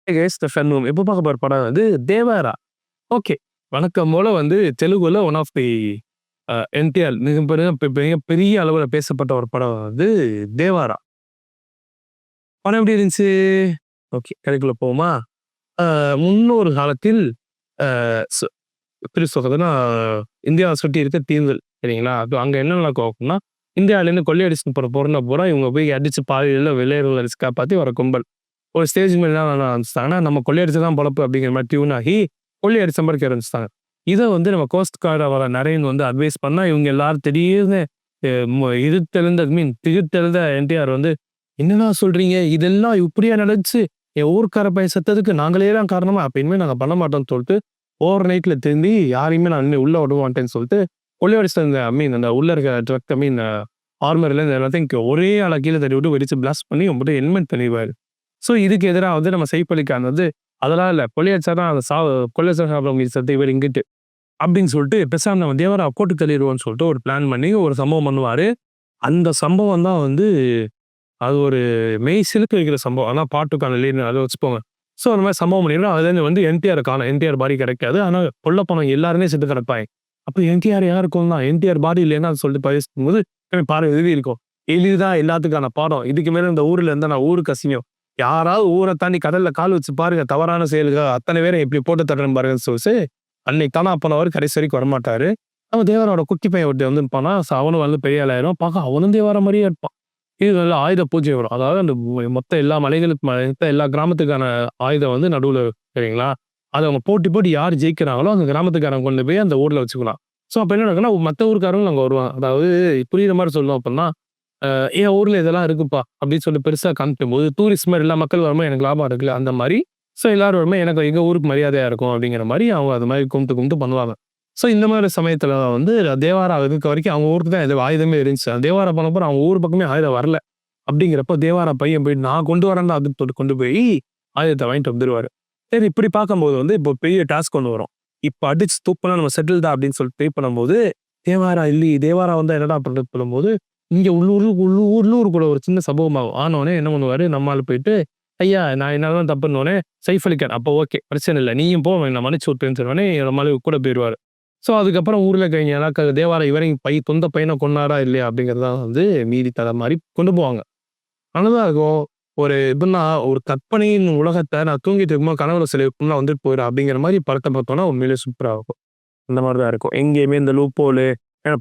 Guys the fun room. எப்போ பார்க்க போற படம் வந்து தேவாரா. ஓகே. வழக்கம் போல வந்து தெலுங்குல ஒன் ஆஃப் தி என்டிஆர் மிகப்பெரிய அளவுல பேசப்பட்ட ஒரு படம் வந்து தேவாரா. படம் எப்படி இருந்துச்சு? ஓகே. கதைக்குள்ள போவோமா? முன்னொரு காலத்தில் அ சு எப்படி சொல்றதுன்னா, இந்தியாவ சுத்தி இருக்க தீவுகள் சரிங்களா? அது அங்க என்ன நடக்கும் அப்டின்னா, இந்தியாவிலேருந்து கொள்ளையடிச்சுட்டு போற பொருள பூரா இவங்க போய் அடிச்சு பாதியில வெள்ளையர்கள அடிச்சு காப்பாத்தி வர கும்பல். ஒரு ஸ்டேஜ் மேல என்ன பண்ண ஆரம்பிச்சுட்டாங்கன்னா, நம்ம கொள்ளையடிச்சா தான் பொழப்பு அப்படிங்கிற மாரி டியூன் ஆகி, கொள்ளையடி சம்பாரிக்க ஆரம்பிச்சுட்டாங்க. இத வந்து நம்ம கோஸ்ட் கார்ட வர நரேன் வந்து அட்வைஸ் பண்ணா, இவங்க எல்லாரும் திடீர்னு அ மு எதிர்த்தெழுந்த திகிர்த்தெழுந்த என்டிஆர் வந்து, "என்னடா சொல்றீங்க? இதெல்லாம் இப்படியா நடந்துச்சு? என் ஊர்க்கார பையன் செத்ததுக்கு நாங்களே தான் காரணமா? அப்ப இனிமே நாங்க பண்ண மாட்டோம்னு" சொல்லிட்டு, ஓவர் நைட்ல திரும்பி யாரையுமே நான் இனிமே உள்ள விட மாட்டேன்னு சொல்லிட்டு, கொள்ளையடிச்சிட்டு இருந்த அந்த உள்ள இருக்க ட்ரக் ஆர்மர்லேருந்து எல்லாத்தையும் ஒரே ஆளா கீழ தள்ளி விட்டு வெடிச்சு பிளாஸ்ட் பண்ணி உங்ககிட்ட ஹெல்மெட் பண்ணிருவாரு. ஸோ இதுக்கு எதிரா வந்து நம்ம சைஃப் அலி கான் வந்து, அதெல்லாம் இல்ல. கொள்ளையடிச்சா தான் கொள்ளையடிச்சா சாப்பிட செத்த இவரு இங்கிட்டு. அப்படின்னு சொல்லிட்டு பேசாம நம்ம தேவராவ போட்டு தள்ளிருவோம்ன்னு சொல்லிட்டு ஒரு பிளான் பண்ணி ஒரு சம்பவம் பண்ணுவாரு. அந்த சம்பவம் தான் வந்து அது ஒரு மெய் சிலுக்க வைக்கிற சம்பவம். ஆனா பாட்டுக்கான லீடு அத வச்சுக்கோங்க. ஸோ அந்த மாரி சம்பவம் பண்ணிடுறோம். அதுலேருந்து வந்து என்டிஆர காணோம். என்டிஆர் பாடி கிடைக்காது. ஆனா கொல்ல போனவங்க எல்லாருமே செத்து கிடப்பாய்ங்க. அப்ப என்டிஆர் யார் கொன்னான்? என்டிஆர் பாடி இல்லைன்னா சொல்லிட்டு பேசும்போது பாடம் எழுதியிருக்கும். இதுதான் எல்லாத்துக்கான பாடம். இதுக்கு மேல இந்த ஊர்ல இருந்தா நான் ஊருக்கு அசிங்கம். யாராவது ஊர தாண்டி கடல்ல கால் வச்சு பாருங்க. தவறான செயல்கள் அத்தன பேரையும் எப்படி போட்டு தள்ளுறேன் பாருங்கன்னு சொல்லிட்டு, அன்னைக்கு காணாம போனவரு கடைசி வரைக்கும் வரமாட்டாரு. அவன் தேவரோட குட்டி பையன் ஒருத்தன் வந்து இருப்பானா, அவனும் வந்து பெரிய ஆள் ஆயிரும். பார்க்க அவனும் தேவார மாரியே இருப்பான். இது நல்ல ஆயுத பூஜை வரும். அதாவது அந்த மொத்த எல்லா மலைகளுக்கு மத்த எல்லா கிராமத்துக்கான ஆயுதம் வந்து நடுவுல சரிங்களா? அத அவங்க போட்டி போட்டு யார் ஜெயிக்கிறாங்களோ, அந்த கிராமத்துக்காரங்க கொண்டு போய் அந்த ஊர்ல வச்சுக்கலாம். ஸோ அப்ப என்ன நடக்கும்னா, மத்த ஊர்க்காரங்களும் அங்க வருவாங்க. அதாவது புரியிற மாரி சொல்லணும் அப்டின்னா, என் ஊர்ல இதெல்லாம் இருக்குப்பா அப்படின்னு சொல்லி பெருசா காமிக்கும்போது, டூரிஸ்ட் மாரி எல்லா மக்கள் வரும்போது எனக்கு லாபம் இருக்குல்ல, அந்த மாரி. ஸோ எல்லாரும் வரும்போது எனக்கு எங்க ஊருக்கு மரியாதையா இருக்கும் அப்படிங்கிற மாரி அவங்க அது மாரி கும்பிட்டு கும்பிட்டு பண்ணுவாங்க. ஸோ இந்த மாரி சமயத்துல வந்து தேவாரா இருக்க வரைக்கும் அவங்க ஊருக்கு தான் எது ஆயுதமே இருந்துச்சு. தேவாரா போனப்பறம் அவங்க ஊர் பக்கமே ஆயுதம் வரல. அப்படிங்கிறப்ப தேவாரா பையன் போய் நான் கொண்டு வரேன்டா அப்படின்னு சொல்லிட்டு கொண்டு போய் ஆயுதத்த வாங்கிட்டு வந்துருவாரு. சரி இப்படி பார்க்கும்போது வந்து இப்போ பெரிய டாஸ்க் ஒண்ணு வரும். இப்ப அடிச்சு தூக்குனா நம்ம செட்டில்டா அப்படின்னு சொல்லிட்டு ட்ரை பண்ணும்போது, தேவாரா இல்லையே தேவாரா வந்தா என்னடா பண்றது சொல்லும்போது, இங்க உள்ளூருக்குள்ள ஒரு சின்ன சம்பவம் ஆகும். ஆனோனே என்ன பண்ணுவாரு, நம்ம ஆளு போயிட்டு, "ஐயா நான் என்னால தான் தப்புன்னோனே" சைஃப் அலி கான் அப்ப ஓகே பிரச்சனை இல்ல. நீயும் போ நான் மன்னிச்சு விட்டேன்னு சொன்னோனே நம்ம ஆளு கூட போயிருவாரு. ஸோ அதுக்கப்புறம் ஊர்ல இருக்கிறவங்க யாராவது தேவாரா இவரையும் சொந்த பையன கொன்னாரா இல்லையா அப்படிங்கிறது தான் வந்து மீதி கதை மாரி கொண்டு போவாங்க. நல்லதா இருக்கும். ஒரு எப்படின்னா, ஒரு கற்பனையின் உலகத்த நான் தூங்கிட்டு இருக்கும்போது கனவுல சில இப்படிலாம் வந்துட்டு போயிரும் அப்படிங்கிற மாரி படத்த பார்த்தோம்னா உண்மையிலேயே சூப்பரா இருக்கும். அந்த மாரி தான் இருக்கும். எங்கேயுமே இந்த லூப் ஹோலு,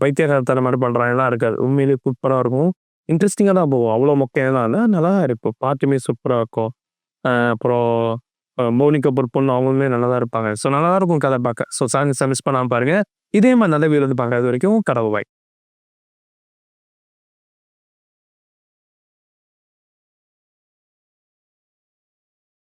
பைத்தியக்காரத்தனம் மாரி பண்றான்லாம் இருக்காது. உண்மையிலேயே சூப்பரா இருக்கும். இன்ட்ரஸ்டிங்கா தான் போகும். அவ்வளோ மொக்கையாலாம் இல்ல. நல்லா தான் இருக்கும். பாட்டுமே சூப்பரா இருக்கும். அப்புறம் மோனி கபூர் பொண்ணு அவங்களுமே நல்லா தான் இருப்பாங்க. ஸோ நல்லா தான் இருக்கும் கதை பார்க்க. ஸோ சாங்ஸ மிஸ் பண்ணாம பாருங்க. இதே மாரி நல்ல வீடியோ வந்து பார்க்குறது வரைக்கும் கடவுள் பாய்.